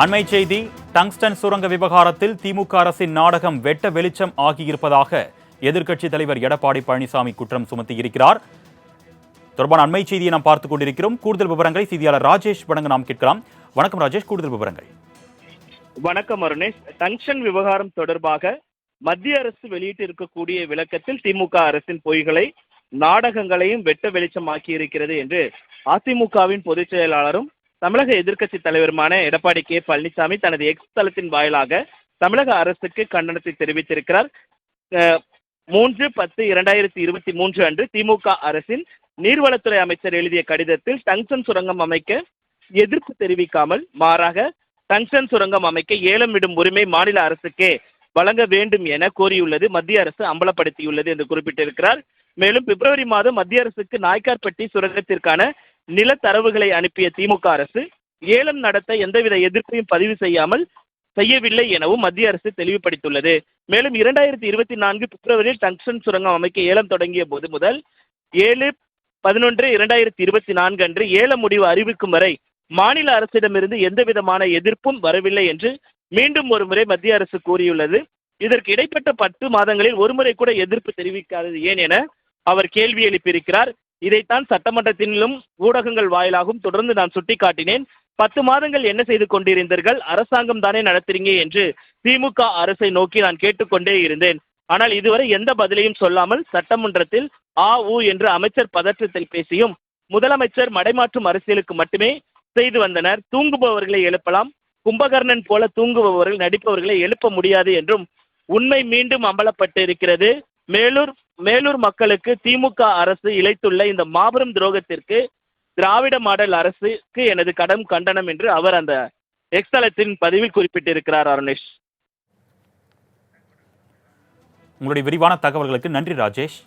அண்மை செய்தி. டங்ஸ்டன் சுரங்க விவகாரத்தில் திமுக அரசின் நாடகம் வெட்ட வெளிச்சம் ஆகியிருப்பதாக எதிர்க்கட்சித் தலைவர் எடப்பாடி பழனிசாமி குற்றம் சுமத்தியிருக்கிறார். தொடர்பான அண்மை செய்தியை நாம் பார்த்துக் கொண்டிருக்கிறோம். கூடுதல் விவரங்களை செய்தியாளர் ராஜேஷ் வழங்க நாம் கேட்கலாம். வணக்கம் ராஜேஷ், கூடுதல் விவரங்கள். வணக்கம் அருணேஷ். டங்ஸ்டன் விவகாரம் தொடர்பாக மத்திய அரசு வெளியிட்டு இருக்கக்கூடிய விளக்கத்தில் திமுக அரசின் பொய்களை நாடகங்களையும் வெட்ட வெளிச்சமாக்கி இருக்கிறது என்று அதிமுகவின் பொதுச் செயலாளரும் தமிழக எதிர்க்கட்சி தலைவருமான எடப்பாடி கே பழனிசாமி தனது எக்ஸ் தளத்தின் வாயிலாக தமிழக அரசுக்கு கண்டனத்தை தெரிவித்திருக்கிறார். 3/10/2023 அன்று திமுக அரசின் நீர்வளத்துறை அமைச்சர் எழுதிய கடிதத்தில் டங்ஸ்டன் சுரங்கம் அமைக்க எதிர்ப்பு தெரிவிக்காமல் மாறாக டங்ஸ்டன் சுரங்கம் அமைக்க ஏலம் விடும் உரிமை மாநில அரசுக்கே வழங்க வேண்டும் என கோரியுள்ளது மத்திய அரசு அம்பலப்படுத்தியுள்ளது என்று குறிப்பிட்டிருக்கிறார். மேலும் பிப்ரவரி மாதம் மத்திய அரசுக்கு நாய்க்கார்பட்டி சுரங்கத்திற்கான நில தரவுகளை அனுப்பிய திமுக அரசு ஏலம் நடத்த எந்தவித எதிர்ப்பையும் பதிவு செய்யவில்லை எனவும் மத்திய அரசு தெளிவுபடுத்தியுள்ளது. மேலும் 2024 பிப்ரவரியில் டங்ஸ்டன் சுரங்கம் அமைக்க ஏலம் தொடங்கிய போது முதல் 7/11/2024 அன்று ஏல முடிவு அறிவிக்கும் வரை மாநில அரசிடமிருந்து எந்தவிதமான எதிர்ப்பும் வரவில்லை என்று மீண்டும் ஒருமுறை மத்திய அரசு கூறியுள்ளது. இதற்கு இடைப்பட்ட 10 மாதங்களில் ஒருமுறை கூட எதிர்ப்பு தெரிவிக்காதது ஏன் என அவர் கேள்வி எழுப்பியிருக்கிறார். இதைத்தான் சட்டமன்றத்திலும் ஊடகங்கள் வாயிலாகவும் தொடர்ந்து நான் சுட்டிக்காட்டினேன். 10 மாதங்கள் என்ன செய்து கொண்டிருந்தீர்கள்? அரசாங்கம் தானே நடத்துறீங்க என்று திமுக அரசை நோக்கி நான் கேட்டுக்கொண்டே இருந்தேன். ஆனால் இதுவரை எந்த பதிலையும் சொல்லாமல் சட்டமன்றத்தில் என்று அமைச்சர் பதற்றத்தில் பேசியும் முதலமைச்சர் மடைமாற்றும் அரசியலுக்கு மட்டுமே செய்து வந்தனர். தூங்குபவர்களை எழுப்பலாம், கும்பகர்ணன் போல தூங்குபவர்கள் நடிப்பவர்களை எழுப்ப முடியாது என்றும் உண்மை மீண்டும் அம்பலப்பட்டு இருக்கிறது. மேலூர் மக்களுக்கு திமுக அரசு இழைத்துள்ள இந்த மாபெரும் துரோகத்திற்கு திராவிட மாடல் அரசுக்கு எனது கடும் கண்டனம் என்று அவர் அந்த எக்ஸ் தளத்தின் பதிவில் குறிப்பிட்டிருக்கிறார். அருணேஷ், உங்களுடைய விரிவான தகவல்களுக்கு நன்றி ராஜேஷ்.